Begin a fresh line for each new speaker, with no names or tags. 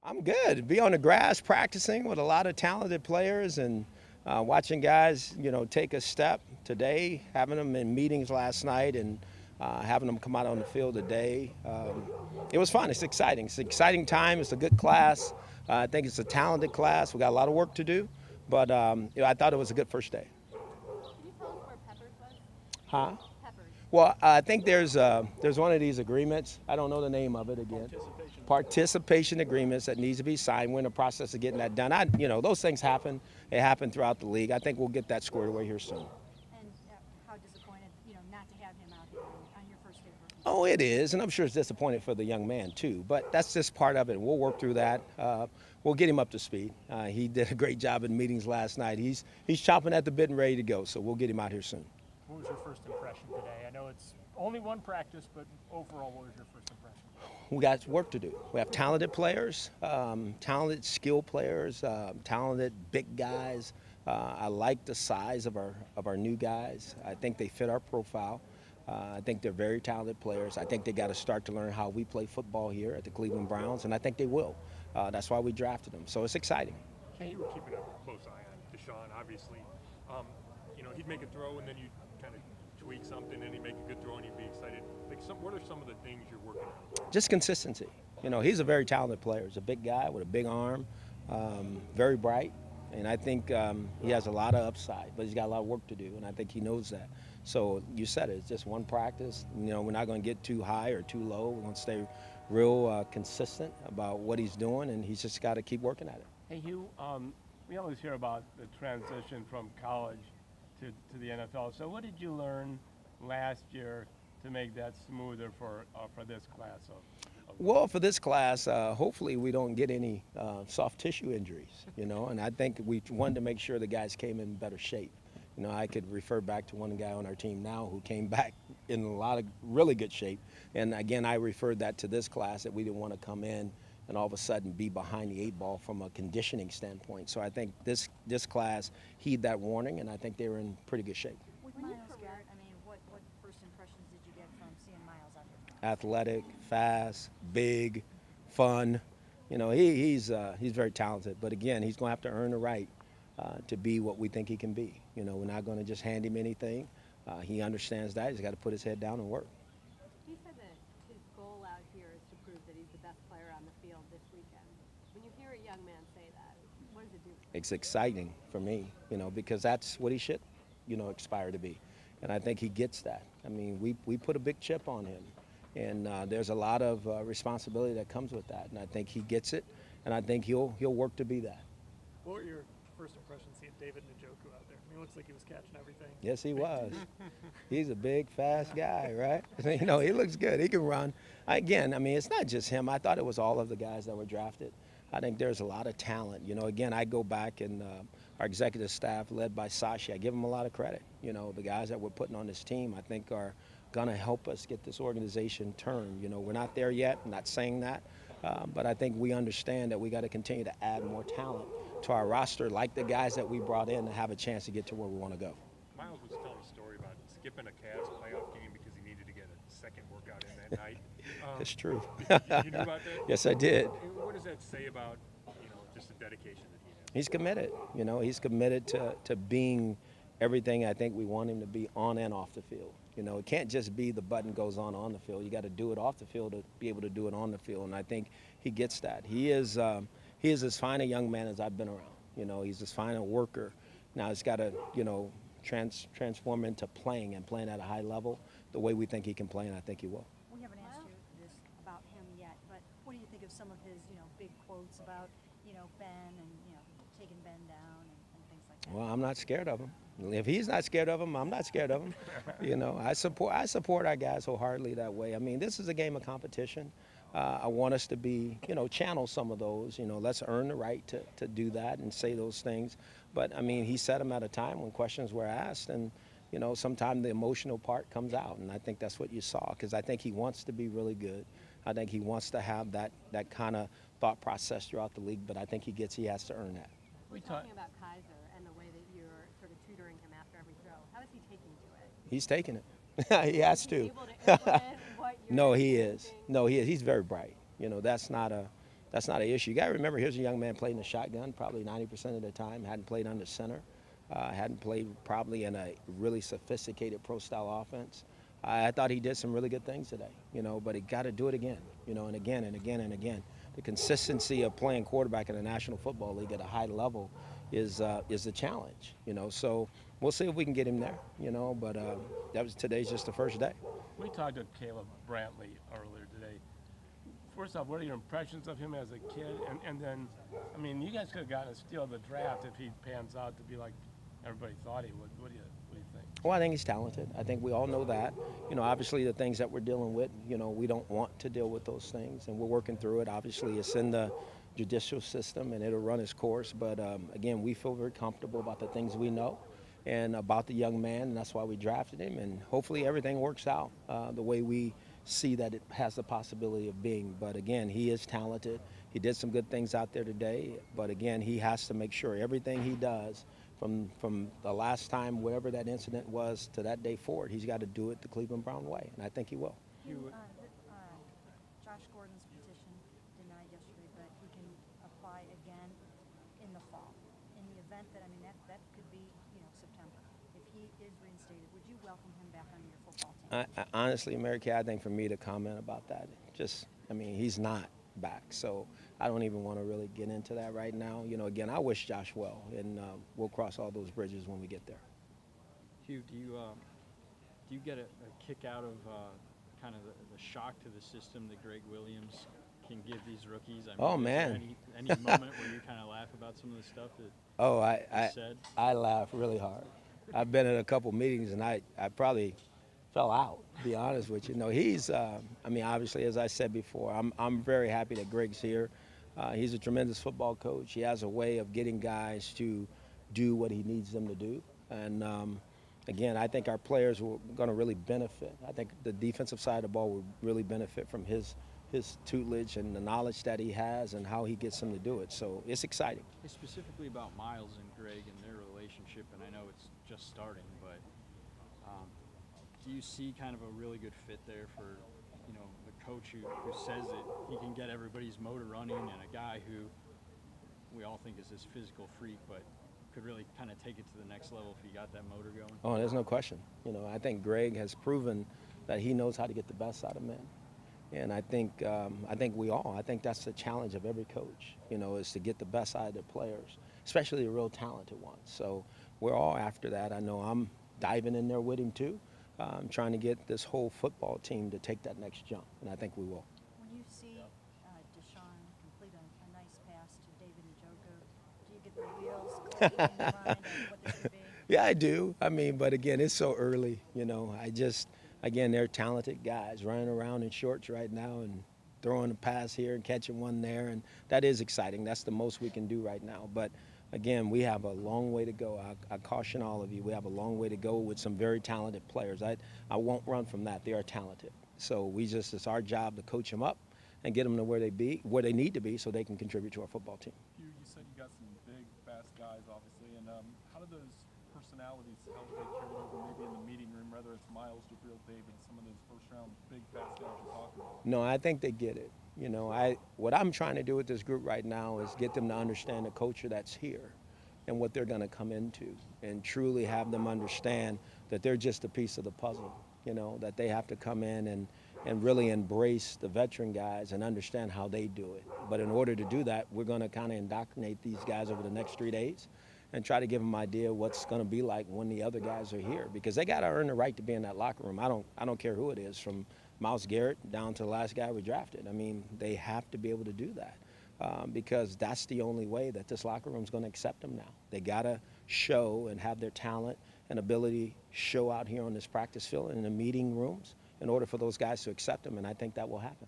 I'm good. Be on the grass practicing with a lot of talented players and watching guys, take a step today, having them in meetings last night and having them come out on the field today. It was fun. It's exciting. It's an exciting time. It's a good class. I think it's a talented class. We got a lot of work to do, but I thought it was a good first day.
Can you tell us where Peppers was?
Huh?
Peppers.
Well, I think there's one of these agreements. I don't know the name of it again. Participation agreements that needs to be signed. We're in the process of getting that done. Those things happen. They happen throughout the league. I think we'll get that squared away here soon.
And how disappointed, not to have him out here on your first day working?
Oh, it is, and I'm sure it's disappointing for the young man too. But that's just part of it. We'll work through that. We'll get him up to speed. He did a great job in meetings last night. He's chomping at the bit and ready to go. So we'll get him out here soon.
What was your first impression today? I know it's only one practice, but overall, what was your first impression?
We got work to do. We have talented players, talented skill players, talented big guys. I like the size of our new guys. I think they fit our profile. I think they're very talented players. I think they got to start to learn how we play football here at the Cleveland Browns, and I think they will. That's why we drafted them. So it's exciting.
You were keeping a close eye on Deshaun, obviously. He'd make a throw, and then you'd kind of tweak something, and he'd make a good throw, and you'd be excited. What are some of the things you're working on?
Just consistency. He's a very talented player. He's a big guy with a big arm, very bright, and I think he has a lot of upside, but he's got a lot of work to do, and I think he knows that. So you said it, it's just one practice. We're not going to get too high or too low. We're going to stay real consistent about what he's doing, and he's just got to keep working at it.
Hey, Hue, we always hear about the transition from college to the NFL. So what did you learn last year to make that smoother for this class?
Well, for this class, hopefully we don't get any soft tissue injuries, and I think we wanted to make sure the guys came in better shape. I could refer back to one guy on our team now who came back in a lot of really good shape. And again, I referred that to this class that we didn't want to come in and all of a sudden be behind the eight ball from a conditioning standpoint. So I think this class heed that warning, and I think they were in pretty good shape.
With Miles Garrett, what first impressions did you get from seeing Miles out here?
Athletic, fast, big, fun. He's very talented. But again, he's going to have to earn the right to be what we think he can be. We're not going to just hand him anything. He understands that. He's got to put his head down and work.
He said that his goal out here is to prove that he's the best player on the field this weekend. When you hear a young man say that, what does it do?
It's exciting for me, because that's what he should, aspire to be. And I think he gets that. We put a big chip on him. And there's a lot of responsibility that comes with that. And I think he gets it. And I think he'll work to be that.
What were your first impressions seeing David Njoku out there? It looks like he was catching everything.
Yes, he was. He's a big, fast guy, right? He looks good. He can run. Again, it's not just him. I thought it was all of the guys that were drafted. I think there's a lot of talent. Again, I go back and our executive staff led by Sashi, I give them a lot of credit. The guys that we're putting on this team, I think are going to help us get this organization turned. We're not there yet. I'm not saying that. But I think we understand that we got to continue to add more talent to our roster, like the guys that we brought in to have a chance to get to where we want to go.
Miles was telling a story about skipping a Cavs playoff game because he needed to get a second workout in that night.
It's true.
You knew about that?
Yes, I did.
What does that say about, just the dedication that he has?
He's committed. He's committed to being everything I think we want him to be on and off the field. It can't just be the button goes on the field. You got to do it off the field to be able to do it on the field, and I think he gets that. He is as fine a young man as I've been around. He's as fine a worker. Now he's got to, transform into playing at a high level the way we think he can play, and I think he will.
We haven't asked you this about him yet, but what do you think of some of his, big quotes about, Ben and, taking Ben down and things like that?
Well, I'm not scared of him. If he's not scared of him, I'm not scared of him. I support our guys wholeheartedly that way. This is a game of competition. I want us to be, channel some of those. Let's earn the right to do that and say those things. But, he said them at a time when questions were asked, and, sometimes the emotional part comes out, and I think that's what you saw, because I think he wants to be really good. I think he wants to have that kind of thought process throughout the league, but I think he has to earn that.
We're talking about Kaiser and the way that you're sort of tutoring him after every throw. How is he taking to it?
He's taking it. He has to.
Able to implement what you're
No, he is.
thinking?
No, he is. He's very bright. That's not That's not an issue. You got to remember, here's a young man playing the shotgun probably 90% of the time, hadn't played under center, hadn't played probably in a really sophisticated pro-style offense. I thought he did some really good things today, but he got to do it again, and again and again and again. The consistency of playing quarterback in the National Football League at a high level is the challenge, So we'll see if we can get him there, but today's just the first day.
We talked to Caleb Brantley earlier today. First off, what are your impressions of him as a kid? And then, I mean, you guys could have gotten a steal of the draft if he pans out to be like everybody thought he would. What do you think?
Well, I think he's talented. I think we all know that. Obviously the things that we're dealing with, we don't want to deal with those things, and we're working through it. Obviously, it's in the judicial system, and it'll run its course. But, again, we feel very comfortable about the things we know and about the young man, and that's why we drafted him. And hopefully everything works out the way we see that it has the possibility of being. But, again, he is talented. He did some good things out there today. But, again, he has to make sure everything he does from the last time, whatever that incident was, to that day forward, he's got to do it the Cleveland Brown way, and I think he will.
Josh Gordon's petition denied yesterday, but he can apply again in the fall. In the event that, that could be, September. If he is reinstated, would you welcome him back on your football team?
Honestly, Mary Kay, I think for me to comment about that, he's not back. So I don't even want to really get into that right now. Again, I wish Josh well, and we'll cross all those bridges when we get there.
Hugh, do you get a kick out of kind of the shock to the system that Greg Williams can give these rookies?
Oh, man.
Any moment where you kind of laugh about some of the stuff that he said? I
laugh really hard. I've been at a couple meetings, and I probably fell out, to be honest with you. He's, obviously, as I said before, I'm very happy that Greg's here. He's a tremendous football coach. He has a way of getting guys to do what he needs them to do. And, again, I think our players were going to really benefit. I think the defensive side of the ball will really benefit from his tutelage and the knowledge that he has and how he gets them to do it. So it's exciting.
Specifically about Miles and Greg and their relationship, and I know it's just starting, but do you see kind of a really good fit there for, the coach who says that he can get everybody's motor running, and a guy who we all think is this physical freak, but could really kind of take it to the next level if he got that motor going?
Oh, there's no question. I think Greg has proven that he knows how to get the best out of men. And I think that's the challenge of every coach, is to get the best out of their players, especially the real talented ones. So we're all after that. I know I'm diving in there with him too. I'm trying to get this whole football team to take that next jump, and I think we will.
When you see Deshaun complete a nice pass to David Njoku, do you get the wheels going in your mind on what this should be?
Yeah, I do. But again, it's so early. Again, they're talented guys running around in shorts right now and throwing a pass here and catching one there, and that is exciting. That's the most we can do right now. But again, we have a long way to go. I caution all of you, we have a long way to go with some very talented players. I won't run from that. They are talented. So it's our job to coach them up and get them to where they need to be so they can contribute to our football team.
You said you got some big, fast guys, obviously, and how do those personalities help get carried over maybe in the meeting room, whether it's Miles, Jabril, David, some of those first-round big, fast guys you're talking about?
No, I think they get it. What I'm trying to do with this group right now is get them to understand the culture that's here and what they're going to come into, and truly have them understand that they're just a piece of the puzzle, that they have to come in and really embrace the veteran guys and understand how they do it. But in order to do that, we're going to kind of indoctrinate these guys over the next 3 days and try to give them an idea what's going to be like when the other guys are here, because they got to earn the right to be in that locker room. I don't care who it is, from Myles Garrett down to the last guy we drafted. They have to be able to do that because that's the only way that this locker room is going to accept them now. They got to show and have their talent and ability show out here on this practice field and in the meeting rooms in order for those guys to accept them, and I think that will happen.